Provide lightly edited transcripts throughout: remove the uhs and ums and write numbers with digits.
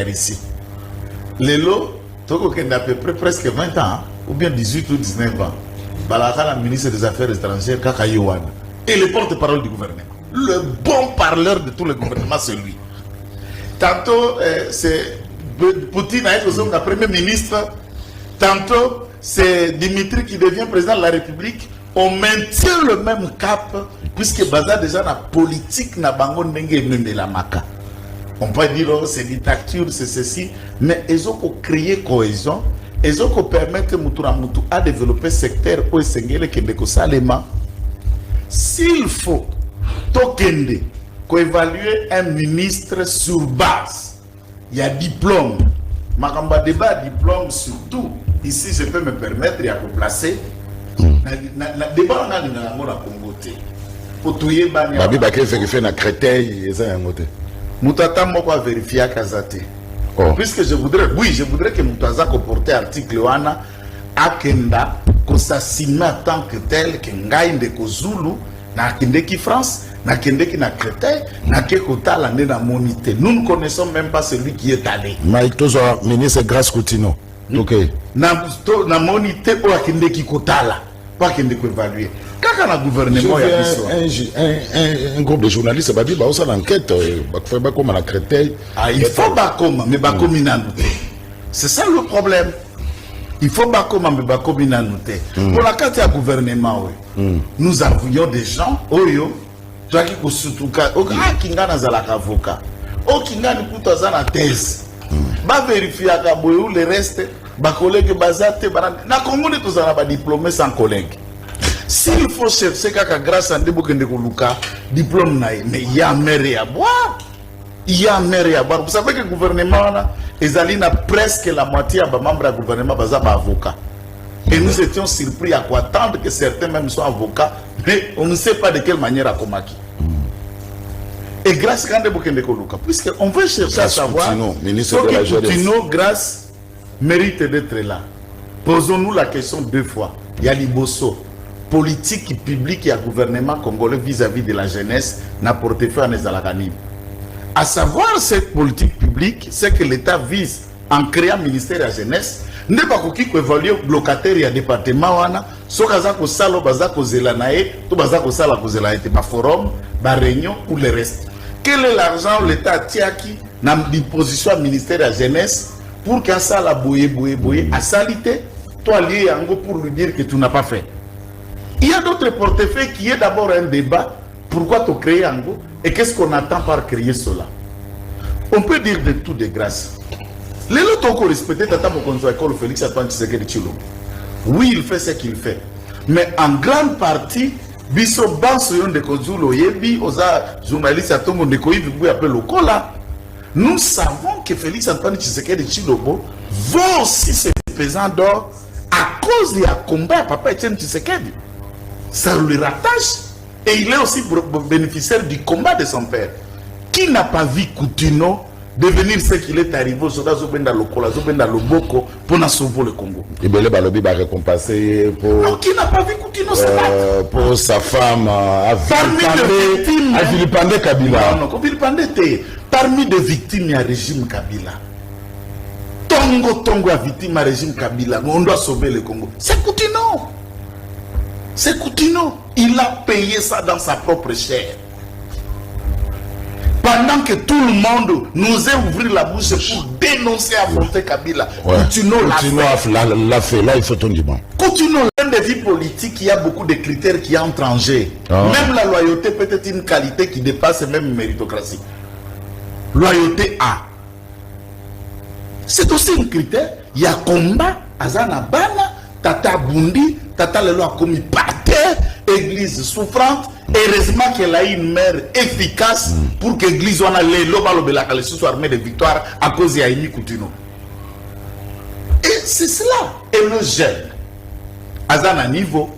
ici. Lelo, Toko qui a à peu près presque 20 ans, ou bien 18 ou 19 ans, Balaka, la ministre des Affaires étrangères, Kaka Yohan, et le porte-parole du gouvernement. Le bon parleur de tout le gouvernement, c'est lui. Tantôt, c'est Poutine a été le premier ministre. Tantôt, c'est Dimitri qui devient président de la République. On maintient le même cap, puisque Baza déjà la politique n'a pas de la maca. On peut dire que c'est dictature, c'est ceci, mais ils ont créé cohésion, ils ont permettre à développer ce secteur où s'il faut tokende évaluer un ministre sur base, il y a diplôme. Makamba débat diplôme surtout. Ici, je peux me permettre de placer. Débat on a la Congoté. Pour tout y bani. Babi baké vérifier na Créteil et ça un moté. Moutata moko a vérifier à Kazate. Puisque je voudrais que Moutaza porte article wana akenda ko s'assume en tant que tel que ngai ndeko Zulu na kindeki France na kindeki na Créteil na kekota la na monité. Nous ne connaissons même pas celui qui est allé. Mike Tozo ministre Grace Coutinho. OK. Na monité pour kindeki kotala pas kindeko évaluer. Quand le gouvernement un groupe de journalistes babi ba osa l'enquête ba faire ba comme la Créteil. Il faut ba comme mais ba comme c'est ça le problème. Il faut pas comme ba comme pour la carte du gouvernement nous avions des gens oyo toi qui ko surtout kinga na zala avocat o kinga ni kuto za na thèse ba vérifier ka boyo le reste ba collègue bazate na Congo ni tous ba diplômé sans collègue. S'il faut chercher kaka grâce à Ndebokende Koluka diplôme na mais il y a mère à boire. Il y a mère à boire. Vous savez que le gouvernement là, ils na presque la moitié des membres du gouvernement baza ba avocat. Et nous étions surpris à quoi attendre que certains même soient avocats, mais on ne sait pas de quelle manière à Komaki. Et grâce à Ndebokende Koluka, puisque on veut chercher à savoir ce que Coutinho grâce mérite d'être là. Posons-nous la question deux fois. Il y a Liboso. Politique publique et à gouvernement congolais vis-à-vis de la jeunesse n'a portefeuille à Nezalakani. À savoir cette politique publique, c'est que l'État vise en créant ministère de la jeunesse, n'est pas qui évalue locataire et département wana, so kazako salo bazako zelanae, tout bazako sala kozelae te ba forum, ba réunion ou le reste. Quel est l'argent l'État tiaki na disposition à ministère de la jeunesse pour qu'à ça la boye à salité, toi lié yango pour lui dire que tu n'as pas fait. Il y a d'autres portefeuilles qui est d'abord un débat. Pourquoi tu crées Ango et qu'est-ce qu'on attend par créer cela? On peut dire de tout de grâce. Les autres ont respecté Tata Mokonzo École Félix Antoine Tshisekedi Tshilombo. Oui, il fait ce qu'il fait. Mais en grande partie, Biso Bansoyon de Kozulo Yebi, Oza, journaliste à Tongo de Koïvi, vous appelez le Kola. Nous savons que Félix Antoine Tshisekedi Tshilombo va aussi se pesant d'or à cause de la combat à Papa Etienne Tshisekedi. Ça lui rattache et il est aussi bénéficiaire du combat de son père. Qui n'a pas vu Coutinho devenir ce qu'il est arrivé au soldat Zobenda Lokola, Zobenda Loboko pour sauver le Congo? Et bien, Balobi va récompenser pour. Non, qui n'a pas vu Coutinho pour sa femme à Vilipande Kabila. Non, parmi les victimes, il y a le régime Kabila. Tongo a victime à régime Kabila. On doit sauver le Congo. C'est Coutinho. C'est Coutinho. Il a payé ça dans sa propre chair. Pendant que tout le monde nous a ouvert la bouche pour dénoncer à affronter Kabila, Coutinho l'a fait. Là, il faut ton dimanche. Coutinho, l'un des vies politiques, il y a beaucoup de critères qui entrent en jeu. Même la loyauté peut être une qualité qui dépasse même la méritocratie. Loyauté A. C'est aussi un critère. Il y a combat, Azana Bana, Tata Bundi, Tata Lelo a commis par terre, église souffrante. Heureusement qu'elle a une mère efficace pour que l'église soit armée de victoire à cause de Yaimi Coutinho. Et c'est cela. Et le jeune, Azana niveau,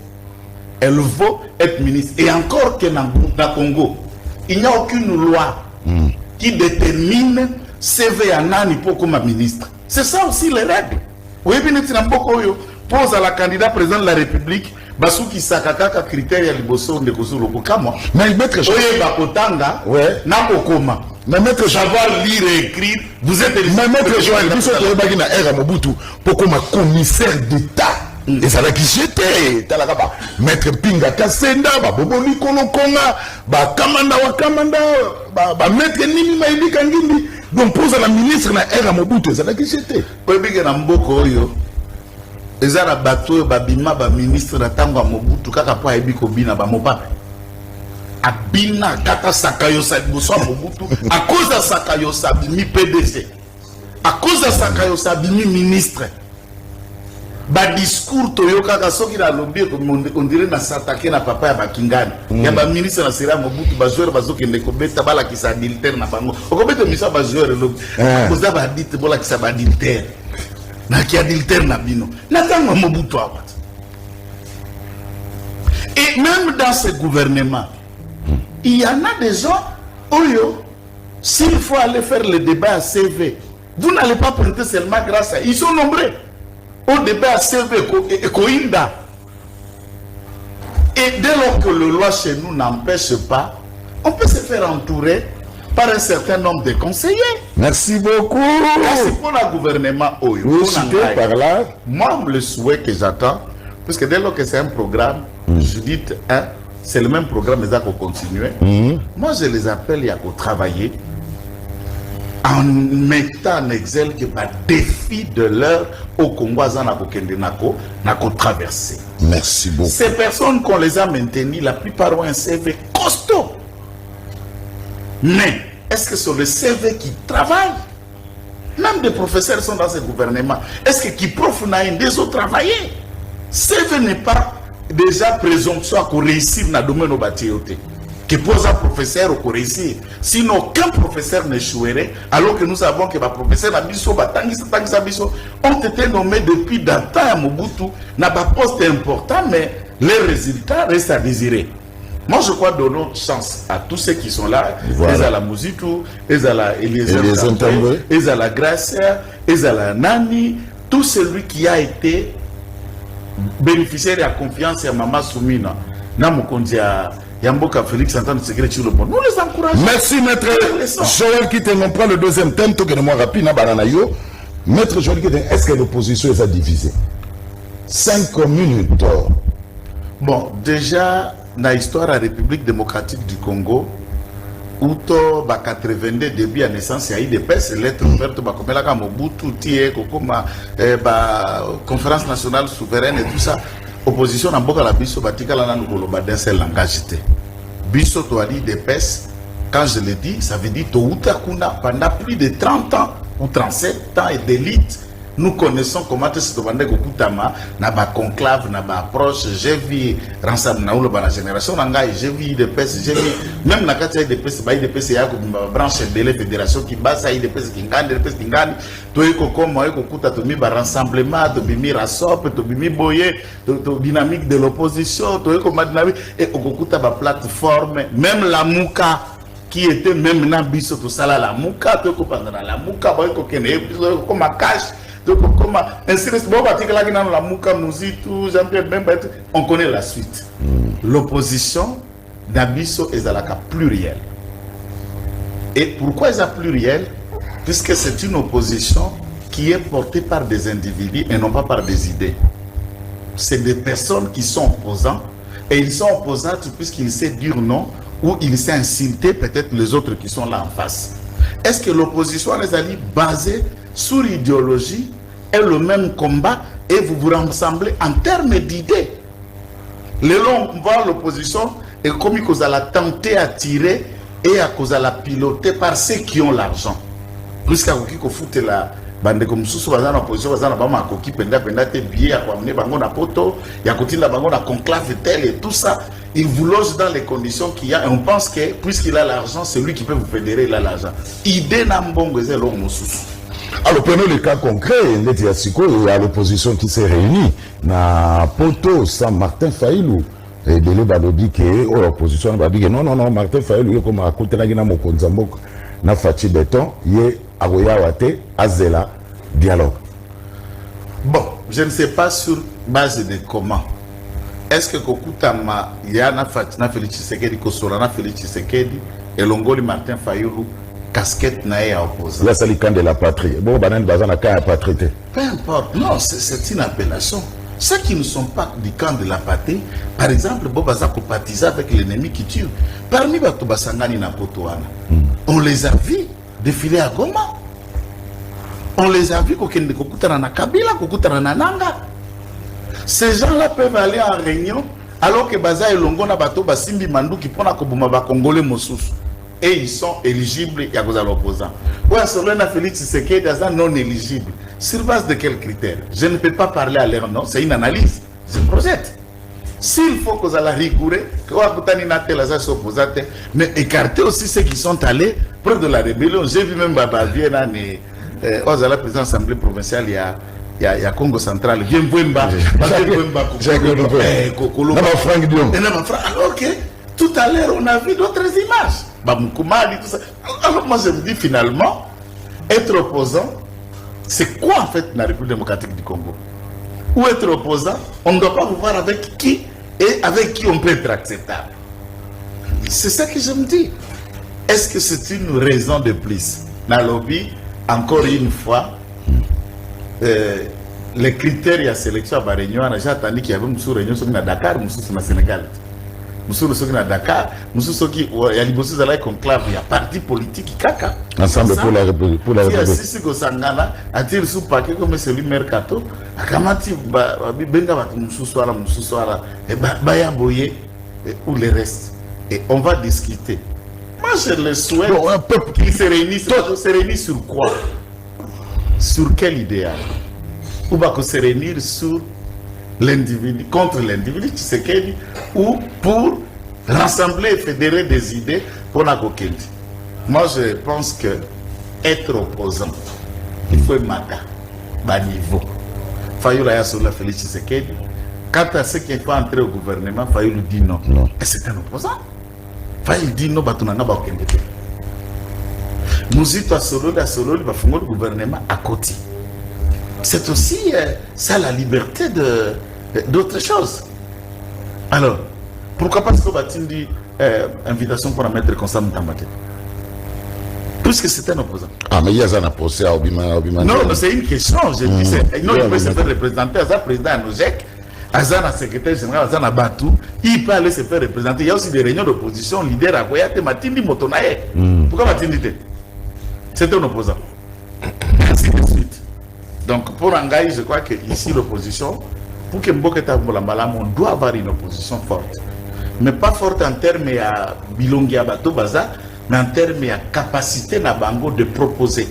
elle veut être ministre. Et encore que dans le Congo, il n'y a aucune loi qui détermine CV Anani pour comme ministre. C'est ça aussi les règles. Oui, bien pose à la candidat président de la République, basuki saka kaka critère ya liboso ndeko zulu kama mais maître oye bakotanga ouais na kokoma mais maître savoir lire et écrire vous êtes mais maître Joël biso to baki na era Mobutu pour comme commissaire d'état et ça là qui j'étais talaka ba maître Pinga Kasenda ba Boboli Kolokonga ba kamanda wa kamanda ba maître Nimi Maïdi Kangindi donc pose la ministre na era Mobutu ça là qui j'étais po bige na mboko oyo ezala bato babima ba ministre na tango Mobutu kaka po ayebi ko bina ba mopape abina kaka sakayo sa liboso Mobutu à cause de sakayo sa bimi PDG à cause de sakayo sa bimi ministre ba discours toyoka ka soki na lobby on dirait na s'attaquer na papa ya bakingani ya ba ministre na sera Mobutu ba joueur bazokende ko beta bala ki sa adultère na bango okobeta misa ba joueur lobby koza ba dit bola ki sa ba adultère na ki adultère na bino na tango Mobutu awa. Et même dans ce gouvernement il y en a des gens oyo s'il faut aller faire le débat à CV vous n'allez pas prêter seulement grâce à ils sont nombreux au débat à CV Koinda. Et dès lors que le loi chez nous n'empêche pas, on peut se faire entourer par un certain nombre de conseillers. Merci beaucoup. C'est pour le gouvernement. Oui, par là. Moi, le souhait que j'attends, parce que dès lors que c'est un programme, je dis, hein, c'est le même programme, mais ça qu'on continue. Moi, je les appelle, il y a qu'à travailler en mettant en exergue le défi de l'heure au Congo, n'a traversé. Merci beaucoup. Ces personnes qu'on les a maintenues, la plupart ont un CV costaud. Mais est-ce que sur le CV qui travaille, même des professeurs sont dans ce gouvernement, est-ce que qui prof n'a un des autres travaillé? CV n'est pas déjà présomption qu'on réussir dans le domaine au bâtiment. Que pose un professeur au réussir. Sinon, aucun professeur n'échouerait, alors que nous savons que les professeurs ont été nommés depuis d'antan à Mobutu, n'a pas poste important, mais les résultats restent à désirer. Moi, je crois donner chance à tous ceux qui sont là, ils à la musique, ils à la Eliezer, ils à la Gracia, ils à la Nani, tout celui qui a été bénéficiaire de la confiance de Maman Soumina, Namukondia. Yamboka Félix Antoine Secret sur le pont. Nous les encourageons. Merci, maître Joël Kiteng. On prend le deuxième thème. Tout que moi rapide, bananayo. Maître Joël Kiteng, est-ce que l'opposition est divisée? 5 minutes. Bon, déjà, dans l'histoire de la République démocratique du Congo, où il 82 début à naissance, il y a eu des pères, lettres ouvertes, comme la Mobutu, Tie, Kokoma, conférence nationale souveraine et tout ça. Opposition na mboka la biso batika la nanu koloba d'un seul langage te. Biso to ali des pes, quand je le dis, ça veut dire to utakuna pendant plus de 30 ans ou 37 ans et d'élite. Nous connaissons comment se demandait Kokutama, na ba conclave, na ba approche, j'ai vu Ransam na ulo ba la génération nangai, j'ai vu des pes, j'ai vu même na kati des pes, ba des pes ya ko branche de la fédération qui basa des pes qui ngande, des pes qui ngande, to eko comme eko kuta to mi ba rassemblement, to bimi rasop, to bimi boye, to dynamique de l'opposition, to eko madinami et okuta ba plateforme, même la Mouka qui était même na biso to sala la Mouka, to eko pendant la Mouka ba eko kene comme à cache. Donc, comment on connaît la suite. L'opposition d'Abisso est à la cas plurielle. Et pourquoi est-elle plurielle? Puisque c'est une opposition qui est portée par des individus et non pas par des idées. C'est des personnes qui sont opposants et ils sont opposants puisqu'ils savent dire non ou ils savent insulter peut-être les autres qui sont là en face. Est-ce que l'opposition est basée sur l'idéologie et le même combat et vous vous rassemblez en termes d'idées? Le long, on voit l'opposition et comme vous allez tenter à tirer et à cause de la piloter par ceux qui ont l'argent. Puisqu'à vous foutez la bande comme sous la opposition, vous avez un coquille penda te billet à amener bango na poto, il y a côté la bango na conclave tel et tout ça. Il vous loge dans les conditions qu'il y a et on pense que puisqu'il a l'argent, c'est lui qui peut vous fédérer, il a l'argent. Idée n'ambongo c'est l'homme sous. Alors prenons le cas concret, il y a l'opposition qui s'est réunie na poto Saint-Martin Faïlou. Et de l'Ebalobi qui est l'opposition va dire non Martin Faïlou comme à côté na Mokonzambok na Fachi Béton yé agoya wate azela dialogue. Bon, je ne sais pas sur base de comment, est-ce que kokutama yana Fatina Félix Tshisekedi kosolana Félix Tshisekedi et Longoli Martin Fayulu casquette nae à opposant. Là, c'est le camp de la patrie. Bon, banane bazan a camp à patrie. Peu importe, non, c'est une appellation. Ceux qui ne sont pas du camp de la patrie, par exemple, Bobaza compatise avec l'ennemi qui tue. Parmi Batoba Sangani na Potoana, on les a vus défiler à Goma. On les a vus kokende kokutana na Kabila, kokutana na Nanga. Ces gens-là peuvent aller en réunion alors que Baza et Longona Bato Basimbi Mandou qui prennent Kobuma ba Congolais Moussous. Et ils sont éligibles à cause de l'opposant. Ouais, Solena Félix Tshisekedi non éligible. Sur base de quels critères? Je ne peux pas parler à leur nom, c'est une analyse. Je projette. S'il faut que ça la rigoure, mais écarter aussi ceux qui sont allés près de la rébellion. J'ai vu même Baba Viena, aux à la présidence de l'Assemblée provinciale, il y a Congo central. Viens Bouemba. Alors que tout à l'heure, on a vu d'autres images. Tout ça. Alors moi, je me dis finalement, être opposant, c'est quoi en fait la République démocratique du Congo? Ou être opposant, on ne doit pas voir avec qui et avec qui on peut être acceptable. C'est ça que je me dis. Est-ce que c'est une raison de plus? Dans le lobby, encore une fois, les critères de sélection à Réunion, j'ai attendu qu'il y avait une réunion à Dakar, une au Sénégal. Nous sommes à Dakar, nous sommes il y a les conclave, il y a parti politique caca. Ensemble pour la République. Pour la République. Si vous Sangana, a-t-il sous paquet comme celui Mercato, à Kamati, Benga, Moussoussoara, et Baya Boye, ou les restes. Et on va discuter. Moi, je le souhaite qu'ils se réunissent sur quoi? Sur quel idéal? Ou va se réunir sur l'individu, contre l'individu, Tshisekedi, ou pour rassembler et fédérer des idées pour la coquille. Moi, je pense que être opposant, il faut mater bas niveau. Fayulu a sur la Félix Tshisekedi. Quant à ce qui faut entrer au gouvernement, Fayulu dit non. Et c'est un opposant. Fayulu dit non, batunanga ba okendete. Mouzito a solo, il va faire le gouvernement à côté. C'est aussi ça la liberté d'autres choses. Alors, pourquoi pas ce qu'on va dit invitation pour la mettre constamment dans ma tête? Puisque c'est un opposant. Ah, mais il y a un procès à Obima. Non, c'est une question. Je dis, non, il peut se faire représenter. Azan président à Nojek, Azan a secrétaire général, Azan a Batou, il peut aller se faire représenter. Il y a aussi des réunions d'opposition, leader à Goyate, Matindi Motonaye. Pourquoi Matindi? C'est un opposant. Ainsi de suite. Donc, pour Angaï, je crois que ici, l'opposition, pour que Mboketa Mbolambalam, on doit avoir une opposition forte. Mais pas forte en termes de Bilongi Abato Baza, mais en termes de capacité Nabango de proposer.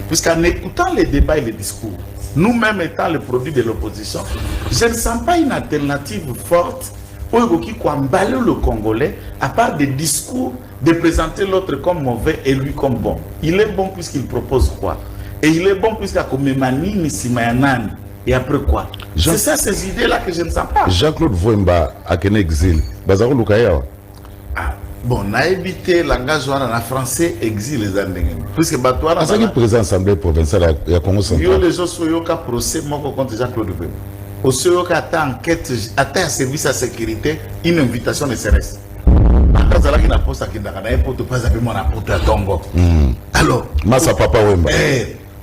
Puisqu'en écoutant les débats et les discours, nous-mêmes étant le produit de l'opposition, je ne sens pas une alternative forte pour qui emballer le Congolais, à part des discours de présenter l'autre comme mauvais et lui comme bon. Il est bon puisqu'il propose quoi? Et il est bon puisqu'il a comme Manini, Simayanan. Et après quoi? C'est ça, ces idées-là que je ne sens pas. Jean-Claude Vouemba a un exil. Bazaro Lukaya. Bon, on a évité l'engagement en français, exil les années. Puisque Batouara. C'est qui président assemblée provinciale à Congo central? Yo les gens sont yo ka procès mon contre Jean-Claude Vouemba. Au seul cas enquête, atteint service à sécurité, une invitation de CRS. Quand ça là qui n'a pas ça qui n'a pas pour pas appeler mon apôtre à Tongo. Alors, Massa Papa Wemba.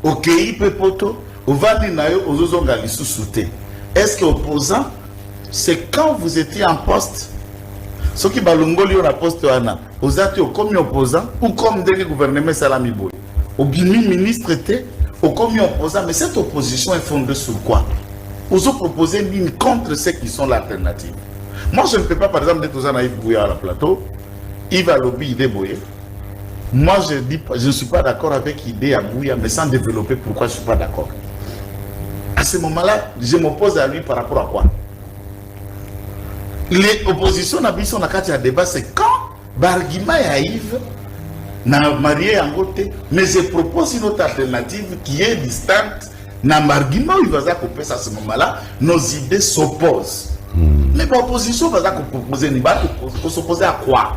OK, poto, au vandi nayo ozozonga lisusuté. Est-ce que opposant c'est quand vous étiez en poste? Ce qui balongoli on a poste wana, vous êtes comme opposant ou comme des gouvernements salami boy. Au bimi ministre était au comme opposant, mais cette opposition est fondée sur quoi? Vous ont proposé une ligne contre ceux qui sont l'alternative. Moi, je ne peux pas, par exemple, d'être aux Anaïf Bouya à la plateau, il va lobby idée Bouya. Moi, je ne suis pas d'accord avec l'idée à Bouya, mais sans développer pourquoi je ne suis pas d'accord. À ce moment-là, je m'oppose à lui par rapport à quoi? Les oppositions n'habillent pas à débat, c'est quand Barguima et Aïve n'a marié en côté, mais je propose une autre alternative qui est distante. N'a Barguima, il va couper à ce moment-là, nos idées s'opposent. Mais l'opposition va proposer, s'opposer à quoi?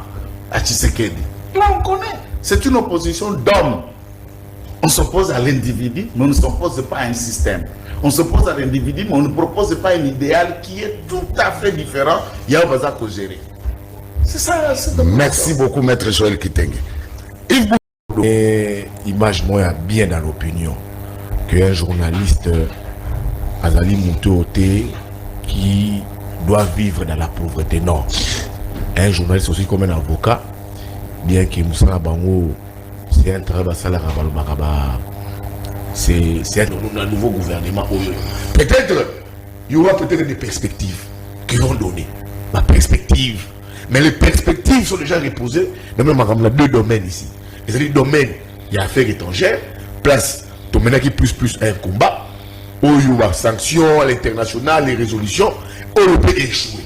À Tshisekedi. Là, on connaît. C'est une opposition d'hommes. On s'oppose à l'individu, mais on ne s'oppose pas à un système. On s'oppose à l'individu, mais on ne propose pas un idéal qui est tout à fait différent. Il y a un bazar à gérer. C'est ça. Merci beaucoup, Maître Joël Kitenge. Et imagine-moi bien dans l'opinion qu'un journaliste Azali Moutouoté qui doit vivre dans la pauvreté. Non. Un journaliste aussi comme un avocat, bien que Moussa Bango, c'est un travail c'est un nouveau gouvernement. Peut-être il y aura peut-être des perspectives qui vont donner. Ma perspective. Mais les perspectives sont déjà reposées dans même deux domaines ici. C'est-à-dire domaine, il y a affaires étrangères, place, ton maintenant qui plus un combat, où il y a sanctions à l'international, les résolutions, où on peut échouer.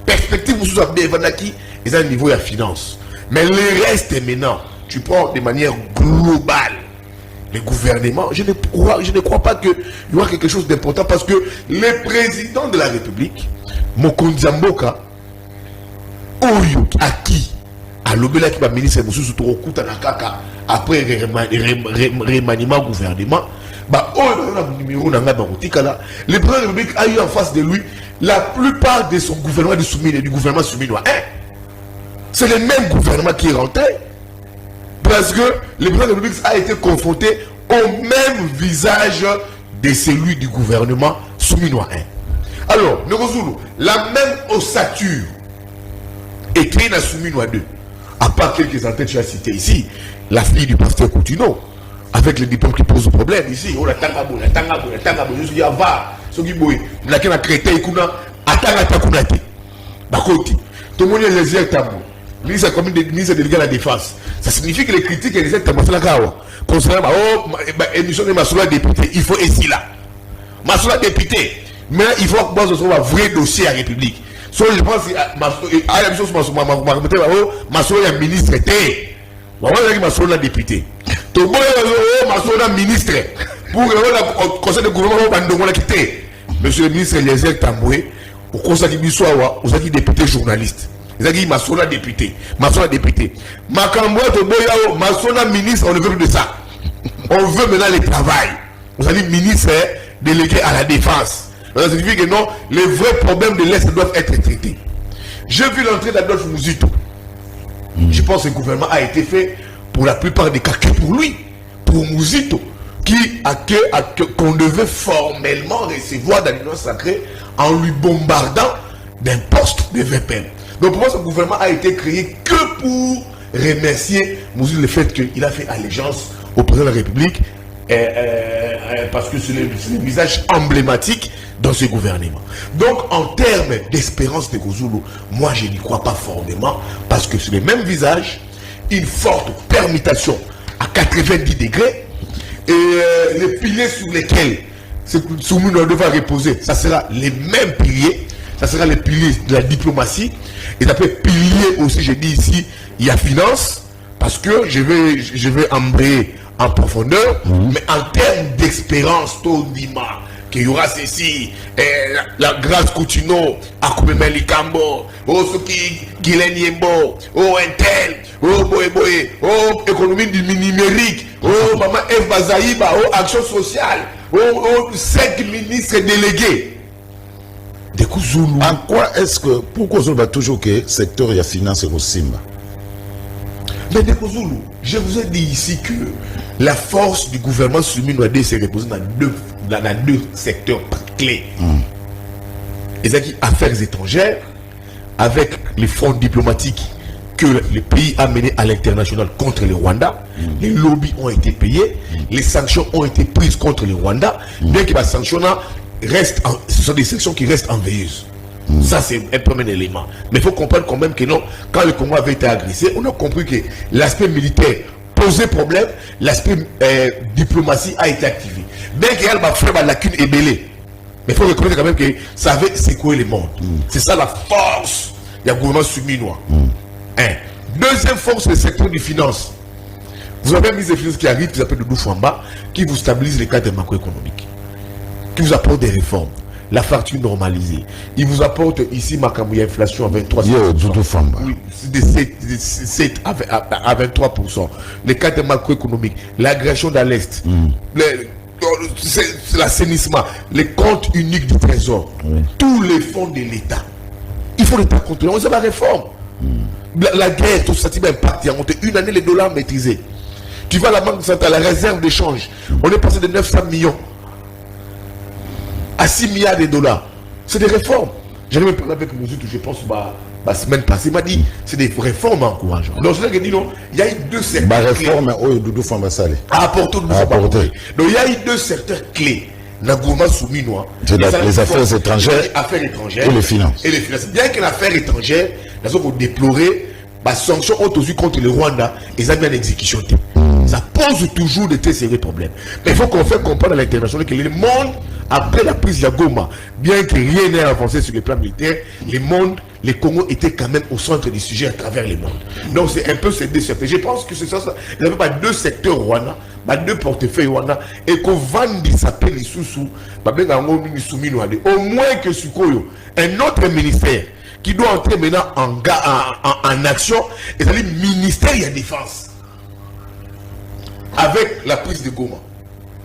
Perspective, vous avez qui est à un niveau de la finance. Mais le reste maintenant, tu prends de manière globale. Les gouvernements, je ne crois pas qu'il y aura quelque chose d'important parce que le président de la République, Mokonzi Mboka, Oyo, à qui à l'obéla qui va ministre après remaniement gouvernement, le président de la République a eu en face de lui la plupart de son gouvernement du gouvernement souminois. C'est le même gouvernement qui est rentré. Parce que le président de la République a été confronté au même visage de celui du gouvernement souminois 1. Alors, Nogozulu, la même ossature écrit dans souminois 2. À part quelques entêtes que tu as citées ici, la fille du pasteur Coutinho, avec les diplômes qui posent problème ici, oh la tangabo, je suis dit, va, ce qui boue, la qui a créé, atanga, bakoti, tout le monde est les tabou. Ministre délégué à la défense. Ça signifie que les critiques et les actes concernant émission de Massoula député, il faut ici là. Massoula député, mais il faut que ce soit un vrai dossier à la République. So, je pense à la mission Massoula est ministre. Massoula député. Tout le monde est Massoula ministre. Pour le conseil de gouvernement, monsieur le ministre Eliezer Tamboué, au conseil de soit aux députés journalistes. Ils Massola député. Massola député. Makamboua Toboyao, Massola ministre, on ne veut plus de ça. On veut maintenant le travail. Vous allez ministre délégué à la défense. Ça signifie que non, les vrais problèmes de l'Est doivent être traités. J'ai vu l'entrée d'Adolphe Mouzito. Je pense que le gouvernement a été fait pour la plupart des cas que pour lui, pour Mouzito, qu'on devait formellement recevoir dans l'Union sacrée en lui bombardant d'un poste de VPN. Donc pour moi, ce gouvernement a été créé que pour remercier Mouzito le fait qu'il a fait allégeance au président de la République parce que c'est le visage emblématique dans ce gouvernement. Donc en termes d'espérance de Gozulu, moi je n'y crois pas formellement parce que c'est le même visage, une forte permutation à 90 degrés et les piliers sur lesquels Soumouno devra reposer, ça sera les mêmes piliers. Ça sera les piliers de la diplomatie. Et d'après pilier aussi, je dis ici, il y a finance, parce que je vais embrayer en profondeur, mais en termes d'espérance, Tondima, qu'il y aura ceci, la grâce Coutinho, Akoumeme Likambo, Soki, Guilaine Yembo, Intel, Boé, économie du numérique, Maman F. Bazaïba, action sociale, 5 ministres délégués. En quoi est-ce que, pourquoi on va toujours que le secteur de la finance est au Simba? Mais Dekozulu, je vous ai dit ici que la force du gouvernement souminois s'est reposée dans deux secteurs clés. Les affaires étrangères, avec les fonds diplomatiques que le pays a menés à l'international contre le Rwanda. Les lobbies ont été payés, les sanctions ont été prises contre le Rwanda, bien que les sanctions ce sont des sanctions qui restent en veilleuse. Ça, c'est un premier élément. Mais il faut comprendre quand même que non, quand le Congo avait été agressé, on a compris que l'aspect militaire posait problème, l'aspect diplomatie a été activé. Bien qu'il y ait la lacune ébellée. Mais il faut reconnaître quand même que ça avait secoué le monde. C'est ça la force du gouvernement souminois. Deuxième force, le secteur des finances. Vous avez un ministre des Finances qui arrive, qui s'appelle Doudou Fouamba, qui vous stabilise les cadres macroéconomiques, qui vous apporte des réformes. la facture normalisée. Il vous apporte ici Makamou, inflation à 23%. Oui, de 7 à 23%. Les cadres macroéconomiques, l'agression dans l'Est, l'assainissement, les comptes uniques du Trésor, tous les fonds de l'État. Il faut l'État contrôler. On sait la réforme. La guerre, tout ça, c'est impact. Il y a monté une année les dollars maîtrisés. Tu vas à la banque centrale, la réserve d'échange. On est passé de 900 millions à 6 milliards de dollars. C'est des réformes. J'en ai même parlé avec M. je pense, la semaine passée. Il m'a dit, c'est des réformes encourageantes. Donc, je dit non, il y a eu deux secteurs. Réforme, à apporter. Donc, il y a eu deux secteurs clés. C'est les affaires étrangères et les finances. Bien que l'affaire étrangère, nous avons déploré les sanctions autorisées contre le Rwanda et ça bien exécution. Ça pose toujours de très sérieux problèmes. Mais il faut qu'on fasse comprendre à l'international que le monde, après la prise de Goma, bien que rien n'ait avancé sur le plan militaire, les Congo étaient quand même au centre du sujet à travers le monde. Donc c'est un peu ces deux secteurs. Je pense que c'est ça. Il n'y avait pas deux secteurs Rwanda, deux portefeuilles Rwanda, et qu'on vende s'appelle les sous-sous, au moins que Sukoyo, un autre ministère qui doit entrer maintenant en action, et c'est le ministère de la Défense. Avec la prise de Goma.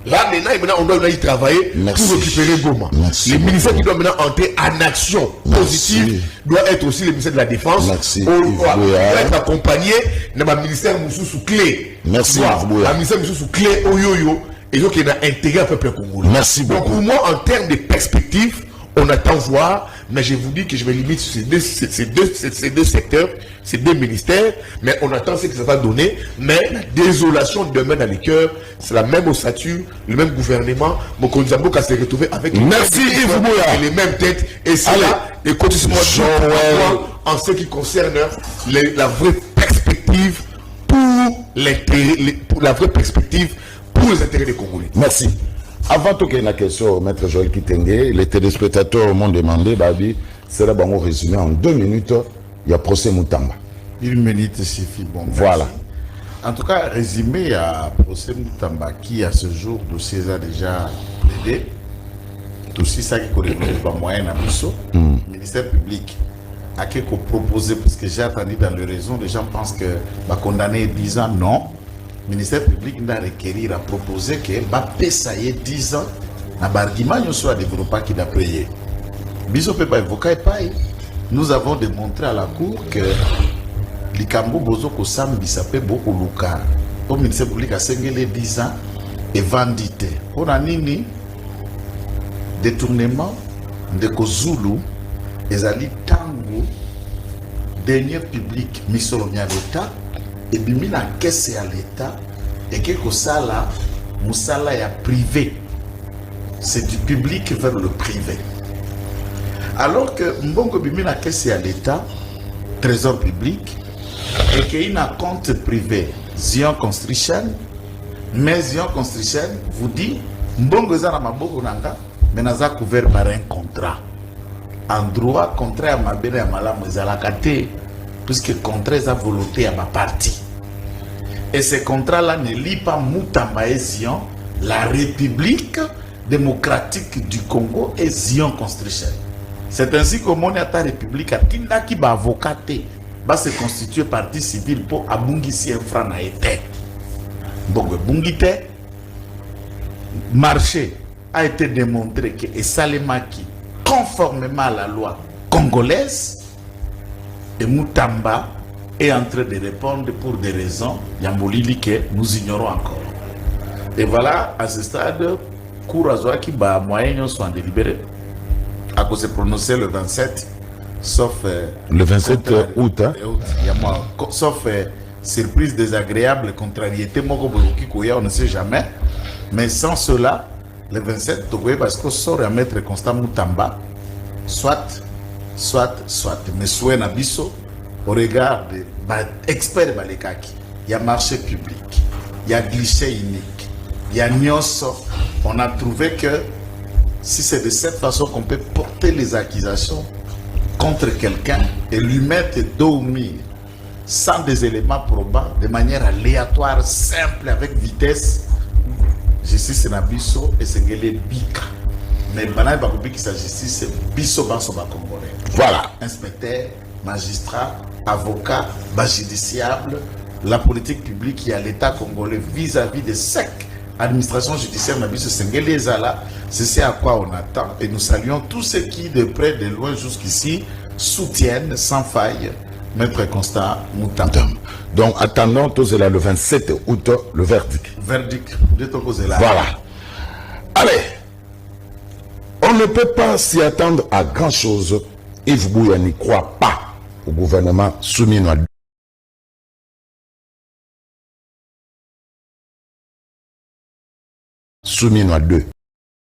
Là, maintenant, on doit y travailler pour récupérer Goma. Le ministère qui doit maintenant entrer en action positive doit être aussi le ministère de la Défense. Doit être accompagné dans le ministère Moussou clé. Merci. Le ministère Moussou clé au yo-yo et donc il a intégré un peuple congolais. Merci beaucoup. Donc pour moi, en termes de perspective, on attend voir, mais je vous dis que je vais limiter ces deux secteurs, ces deux ministères, mais on attend ce que ça va donner. Mais la désolation demeure dans les cœurs, c'est la même ossature, le même gouvernement. Mokonzambo s'est retrouvé avec les mêmes têtes. Et c'est là, et continuez-moi en ce qui concerne la vraie perspective pour les intérêts des Congolais. Merci. Avant tout qu'il y ait une question, Maître Joël Kitenge, les téléspectateurs m'ont demandé, Babi, c'est là bon résumé en 2 minutes, il y a procès Moutamba. 1 minute suffit. Bon, voilà. En tout cas, résumé à procès Moutamba qui à ce jour dossier a déjà plaidé. Tout ça qui connaît pas moyen à le ministère public a quelque proposé parce que j'ai attendu dans le réseau, les gens pensent que va condamner 10 ans, non. Le ministère public n'a requérir à proposer que Mbappé ça y est 10 ans na barguiment soit développé qui n'a payé. Biso peut pas évoquer pareil. Nous avons démontré à la cour que Likambo Bozo Kosam Bisapé beaucoup Luka au ministère public a sengélé 10 ans et vendité. On a nini détournement de Kozulu ezali tango dernier public misolonia l'État et puis mis la caisse à l'État et que ça là musala ya privé, c'est du public vers le privé, alors que mbongo bimi la caisse à l'État trésor public et qu'il y a un compte privé Zion Construction, mais Zion Construction vous dit mbongo za na maboko nanga mais naza couvert par un contrat en droit contrat à mabele ya malamu ezalaka te puisque contrat est à volonté à ma partie. Et ce contrat-là ne lie pas Moutamba et Zion, la République démocratique du Congo et Zion Construction. C'est ainsi que mon État République a tinda qui va avocat va se constituer partie civile pour abungi si un franc n'a été. Donc, bungite, marché a été démontré que Esalemaki, conformément à la loi congolaise, et Moutamba est en train de répondre pour des raisons Yambolili que nous ignorons encore. Et voilà, à ce stade, Kourazoa qui bat moyen sont délibérés. À cause de prononcer le 27, sauf le 27 août, hein? Sauf surprise désagréable, contrariété, on ne sait jamais. Mais sans cela, le 27, parce que sort à mettre Constant Moutamba, soit. Mais soit Nabiso, au regard des experts Balekaki, il y a marché public, il y a guichet unique, il y a Nyonso. On a trouvé que si c'est de cette façon qu'on peut porter les accusations contre quelqu'un et lui mettre dos au mur sans des éléments probants, de manière aléatoire, simple, avec vitesse, je suis Senabiso et Sengele Bika. Mais Banaï Bakobi qui sa justice, c'est Bisso Banso Congolais. Voilà. Inspecteur, magistrat, avocat, judiciable, la politique publique qui a l'État congolais vis-à-vis des SEC, administration judiciaire, c'est ce à quoi on attend. Et nous saluons tous ceux qui, de près, de loin jusqu'ici, soutiennent sans faille Maître Constant Moutam. Donc, attendons, tout cela le 27 août, le verdict. Verdict de ton côté là. Voilà. Allez, on ne peut pas s'y attendre à grand chose. Yves Bouya n'y croit pas au gouvernement souminois. Souminois 2.